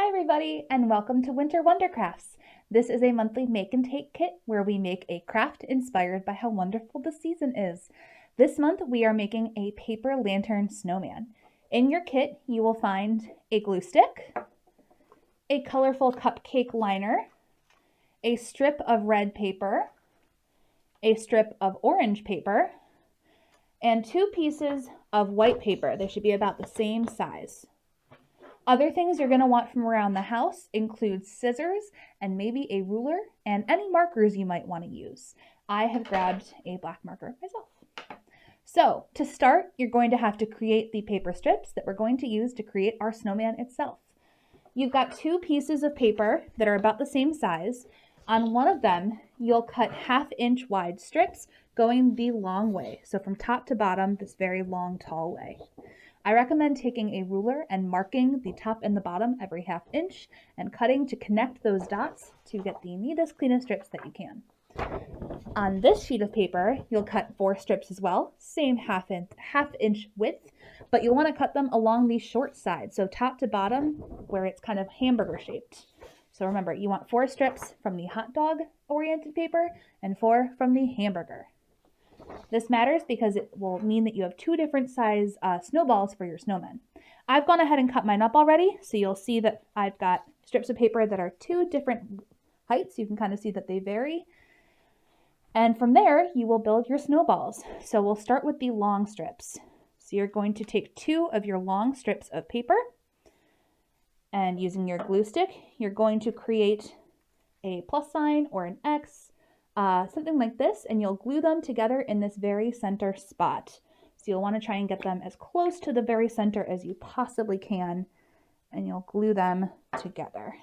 everybody, and welcome to Winter Wondercrafts. This is a monthly make and take kit where we make a craft inspired by how wonderful the season is. This month we are making a paper lantern snowman. In your kit you will find a glue stick, a colorful cupcake liner, a strip of red paper, a strip of orange paper, and 2 pieces of white paper. They should be about the same size. Other things you're going to want from around the house include scissors and maybe a ruler and any markers you might want to use. I have grabbed a black marker myself. So to start, you're going to have to create the paper strips that we're going to use to create our snowman itself. You've got 2 pieces of paper that are about the same size. On one of them, you'll cut 1/2 inch wide strips going the long way. So from top to bottom, this very long, tall way. I recommend taking a ruler and marking the top and the bottom every 1/2 inch and cutting to connect those dots to get the neatest, cleanest strips that you can. On this sheet of paper, you'll cut 4 strips as well, same 1/2 inch width, but you'll want to cut them along the short side, so top to bottom where it's kind of hamburger shaped. So remember, you want 4 strips from the hot dog oriented paper and 4 from the hamburger. This matters because it will mean that you have 2 different size snowballs for your snowmen. I've gone ahead and cut mine up already, so you'll see that I've got strips of paper that are 2 different heights. You can kind of see that they vary. And from there, you will build your snowballs. So we'll start with the long strips. So you're going to take 2 of your long strips of paper, and using your glue stick, you're going to create a plus sign or an X, something like this, and you'll glue them together in this very center spot. So you'll want to try and get them as close to the very center as you possibly can, and you'll glue them together.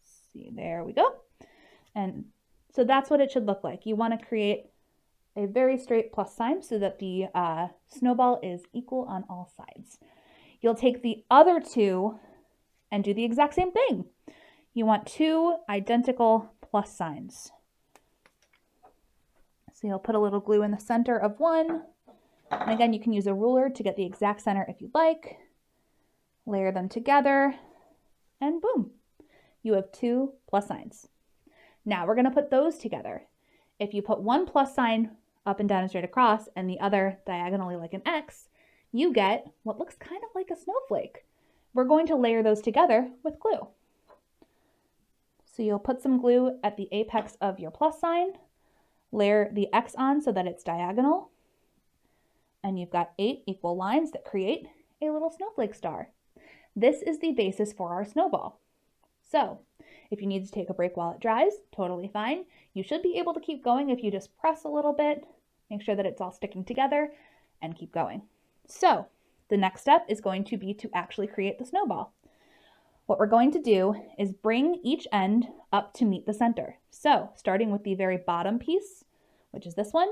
See, there we go. And so that's what it should look like. You want to create a very straight plus sign so that the snowball is equal on all sides. You'll take the other 2 and do the exact same thing. You want 2 identical plus signs. So you'll put a little glue in the center of one. And again, you can use a ruler to get the exact center if you'd like. Layer them together, and boom, you have 2 plus signs. Now we're going to put those together. If you put one plus sign up and down and straight across and the other diagonally like an X, you get what looks kind of like a snowflake. We're going to layer those together with glue. So you'll put some glue at the apex of your plus sign, layer the X on so that it's diagonal, and you've got 8 equal lines that create a little snowflake star. This is the basis for our snowball. So if you need to take a break while it dries, totally fine. You should be able to keep going if you just press a little bit, make sure that it's all sticking together, and keep going. So the next step is going to be to actually create the snowball. What we're going to do is bring each end up to meet the center. So starting with the very bottom piece, which is this one,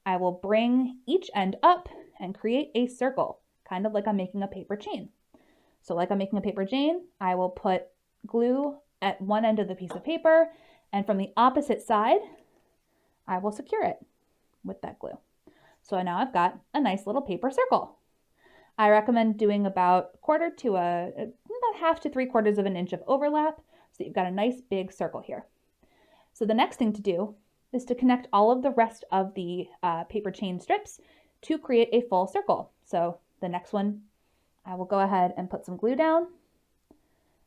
I will bring each end up and create a circle, kind of like I'm making a paper chain. So like I'm making a paper chain, I will put glue at one end of the piece of paper, and from the opposite side, I will secure it with that glue. So now I've got a nice little paper circle. I recommend doing about 1/4 to about 1/2 to 3/4 of an inch of overlap so that you've got a nice big circle here. So the next thing to do is to connect all of the rest of the paper chain strips to create a full circle. So the next one, I will go ahead and put some glue down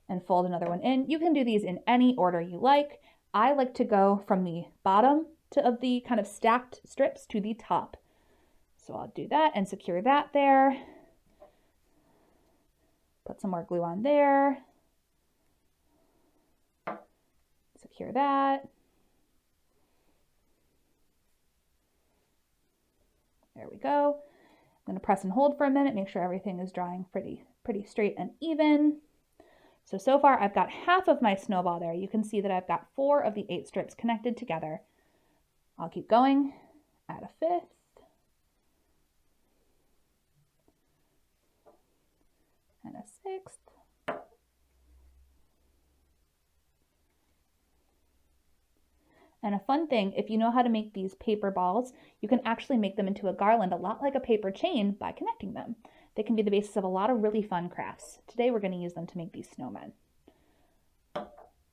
and fold another one in. You can do these in any order you like. I like to go from the bottom of the kind of stacked strips to the top. So I'll do that and secure that there. Put some more glue on there. Secure that. There we go. I'm going to press and hold for a minute, make sure everything is drying pretty straight and even. So far I've got 1/2 of my snowball there. You can see that I've got 4 of the 8 strips connected together. I'll keep going, add a 5th. And a 6th. And a fun thing, if you know how to make these paper balls, you can actually make them into a garland a lot like a paper chain by connecting them. They can be the basis of a lot of really fun crafts. Today we're going to use them to make these snowmen.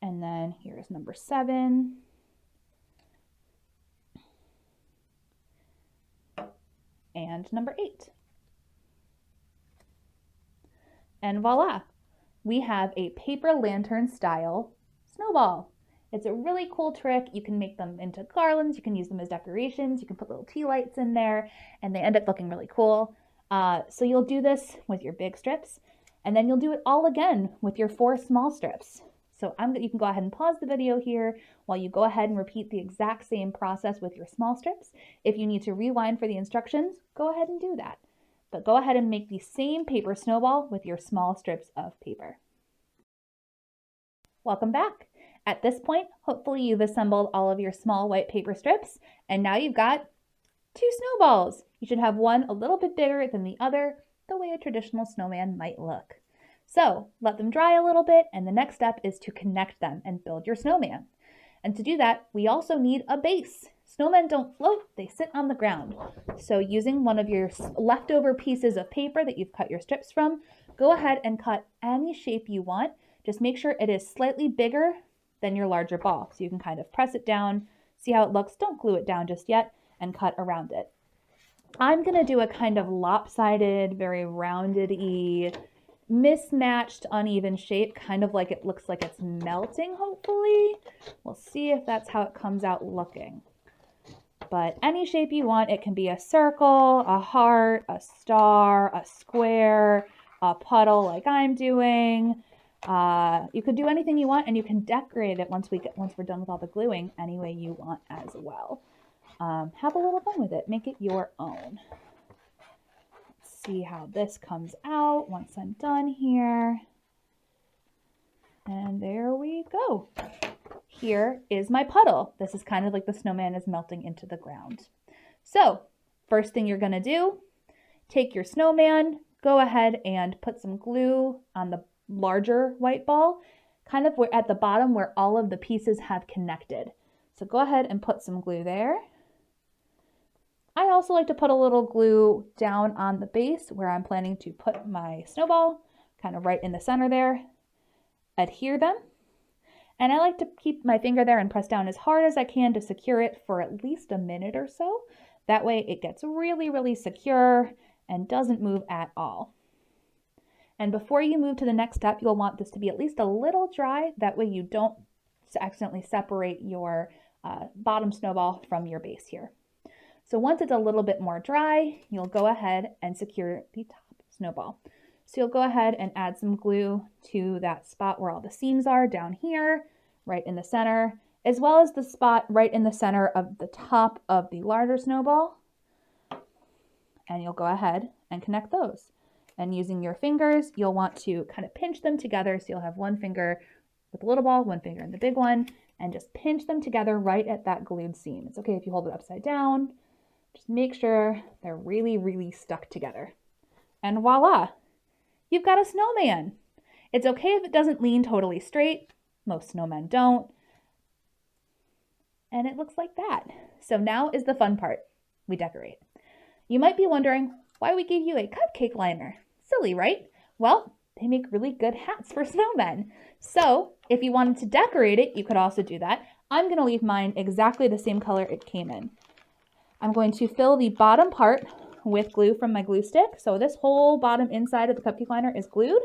And then here's number 7. And number 8. And voila, we have a paper lantern style snowball. It's a really cool trick. You can make them into garlands, you can use them as decorations, you can put little tea lights in there, and they end up looking really cool. So you'll do this with your big strips, and then you'll do it all again with your 4 small strips. So you can go ahead and pause the video here while you go ahead and repeat the exact same process with your small strips. If you need to rewind for the instructions, go ahead and do that. But go ahead and make the same paper snowball with your small strips of paper. Welcome back. At this point, hopefully you've assembled all of your small white paper strips, and now you've got 2 snowballs. You should have one a little bit bigger than the other, the way a traditional snowman might look. So let them dry a little bit, and the next step is to connect them and build your snowman. And to do that, we also need a base. Snowmen don't float, they sit on the ground. So using one of your leftover pieces of paper that you've cut your strips from, go ahead and cut any shape you want. Just make sure it is slightly bigger than your larger ball. So you can kind of press it down, see how it looks. Don't glue it down just yet, and cut around it. I'm gonna do a kind of lopsided, very rounded-y, mismatched, uneven shape, kind of like it looks like it's melting, hopefully. We'll see if that's how it comes out looking. But any shape you want, it can be a circle, a heart, a star, a square, a puddle like I'm doing. You could do anything you want, and you can decorate it once we're done with all the gluing any way you want as well. Have a little fun with it. Make it your own. See how this comes out once I'm done here. And there we go. Here is my puddle. This is kind of like the snowman is melting into the ground. So first thing you're gonna do, take your snowman, go ahead and put some glue on the larger white ball, kind of at the bottom where all of the pieces have connected. So go ahead and put some glue there. I also like to put a little glue down on the base where I'm planning to put my snowball, kind of right in the center there. Adhere them. And I like to keep my finger there and press down as hard as I can to secure it for at least a minute or so. That way it gets really, really secure and doesn't move at all. And before you move to the next step, you'll want this to be at least a little dry. That way you don't accidentally separate your bottom snowball from your base here. So once it's a little bit more dry, you'll go ahead and secure the top snowball. So you'll go ahead and add some glue to that spot where all the seams are down here, right in the center, as well as the spot right in the center of the top of the larger snowball. And you'll go ahead and connect those. And using your fingers, you'll want to kind of pinch them together. So you'll have one finger with the little ball, one finger in the big one, and just pinch them together right at that glued seam. It's okay if you hold it upside down. Just make sure they're really, really stuck together. And voila, you've got a snowman. It's okay if it doesn't lean totally straight. Most snowmen don't. And it looks like that. So now is the fun part. We decorate. You might be wondering why we gave you a cupcake liner. Silly, right? Well, they make really good hats for snowmen. So if you wanted to decorate it, you could also do that. I'm going to leave mine exactly the same color it came in. I'm going to fill the bottom part with glue from my glue stick. So this whole bottom inside of the cupcake liner is glued.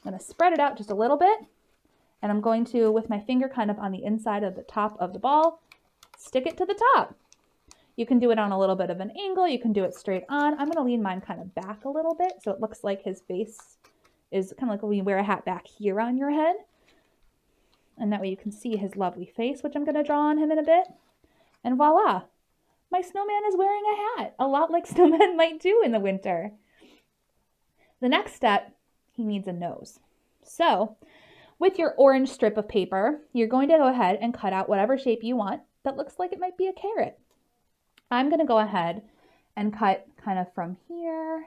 I'm going to spread it out just a little bit. And I'm going to, with my finger kind of on the inside of the top of the ball, stick it to the top. You can do it on a little bit of an angle. You can do it straight on. I'm going to lean mine kind of back a little bit so it looks like his face is kind of like when you wear a hat back here on your head. And that way you can see his lovely face, which I'm going to draw on him in a bit. And voila, my snowman is wearing a hat, a lot like snowmen might do in the winter. The next step, he needs a nose. So with your orange strip of paper, you're going to go ahead and cut out whatever shape you want that looks like it might be a carrot. I'm going to go ahead and cut kind of from here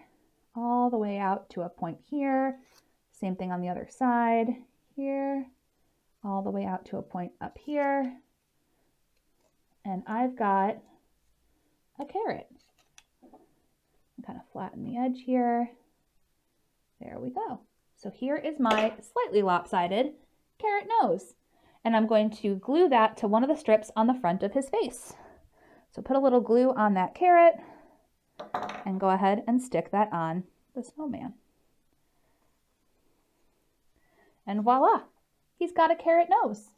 all the way out to a point here. Same thing on the other side, here, all the way out to a point up here. And I've got a carrot. Kind of flatten the edge here. we go. So here is my slightly lopsided carrot nose. And I'm going to glue that to one of the strips on the front of his face. So put a little glue on that carrot and go ahead and stick that on the snowman. And voila, he's got a carrot nose,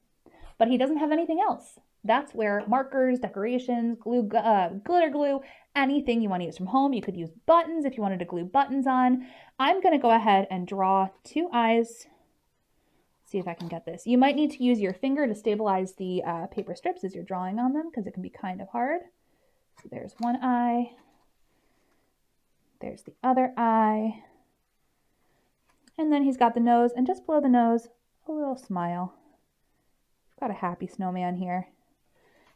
but he doesn't have anything else. That's where markers, decorations, glue, glitter glue, anything you want to use from home. You could use buttons if you wanted to glue buttons on. I'm going to go ahead and draw 2 eyes. See if I can get this. You might need to use your finger to stabilize the paper strips as you're drawing on them because it can be kind of hard. So there's one eye. There's the other eye. And then he's got the nose, and just below the nose, a little smile. We've got a happy snowman here.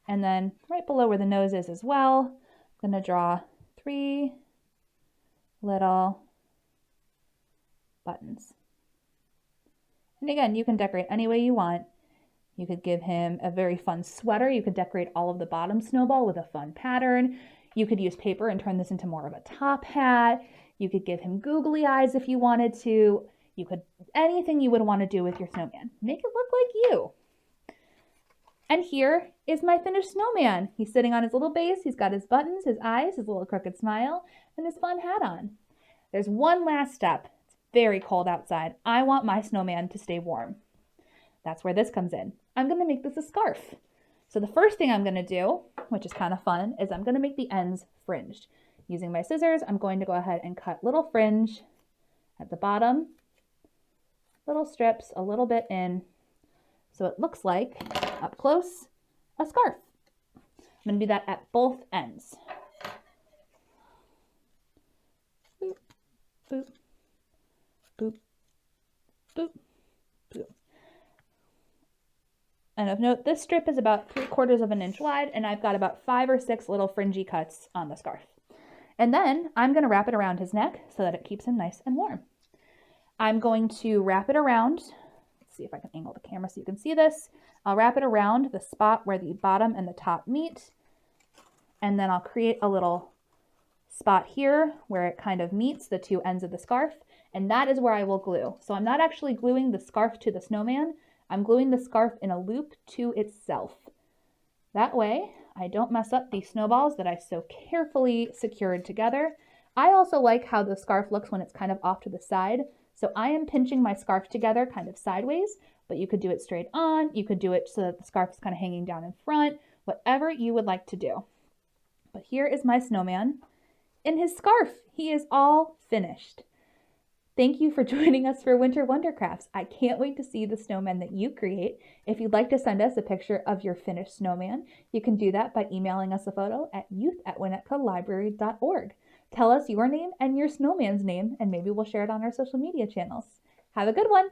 And then right below where the nose is as well, I'm going to draw 3 little buttons. And again, you can decorate any way you want. You could give him a very fun sweater. You could decorate all of the bottom snowball with a fun pattern. You could use paper and turn this into more of a top hat. You could give him googly eyes if you wanted to. You could, anything you would want to do with your snowman. Make it look like you. And here is my finished snowman. He's sitting on his little base. He's got his buttons, his eyes, his little crooked smile, and his fun hat on. There's one last step. It's very cold outside. I want my snowman to stay warm. That's where this comes in. I'm going to make this a scarf. So the first thing I'm going to do, which is kind of fun, is I'm going to make the ends fringed. Using my scissors, I'm going to go ahead and cut little fringe at the bottom, little strips a little bit in, so it looks like, up close, a scarf. I'm going to do that at both ends. Boop, boop, boop, boop, boop. And of note, this strip is about 3/4 of an inch wide, and I've got about 5 or 6 little fringy cuts on the scarf. And then I'm going to wrap it around his neck so that it keeps him nice and warm. I'm going to wrap it around. Let's see if I can angle the camera so you can see this. I'll wrap it around the spot where the bottom and the top meet. And then I'll create a little spot here where it kind of meets the 2 ends of the scarf. And that is where I will glue. So I'm not actually gluing the scarf to the snowman. I'm gluing the scarf in a loop to itself. That way, I don't mess up the snowballs that I so carefully secured together. I also like how the scarf looks when it's kind of off to the side. So I am pinching my scarf together kind of sideways, but you could do it straight on. You could do it so that the scarf is kind of hanging down in front, whatever you would like to do. But here is my snowman in his scarf. He is all finished. Thank you for joining us for Winter Wondercrafts. I can't wait to see the snowman that you create. If you'd like to send us a picture of your finished snowman, you can do that by emailing us a photo at youth@winnetkalibrary.org. Tell us your name and your snowman's name, and maybe we'll share it on our social media channels. Have a good one!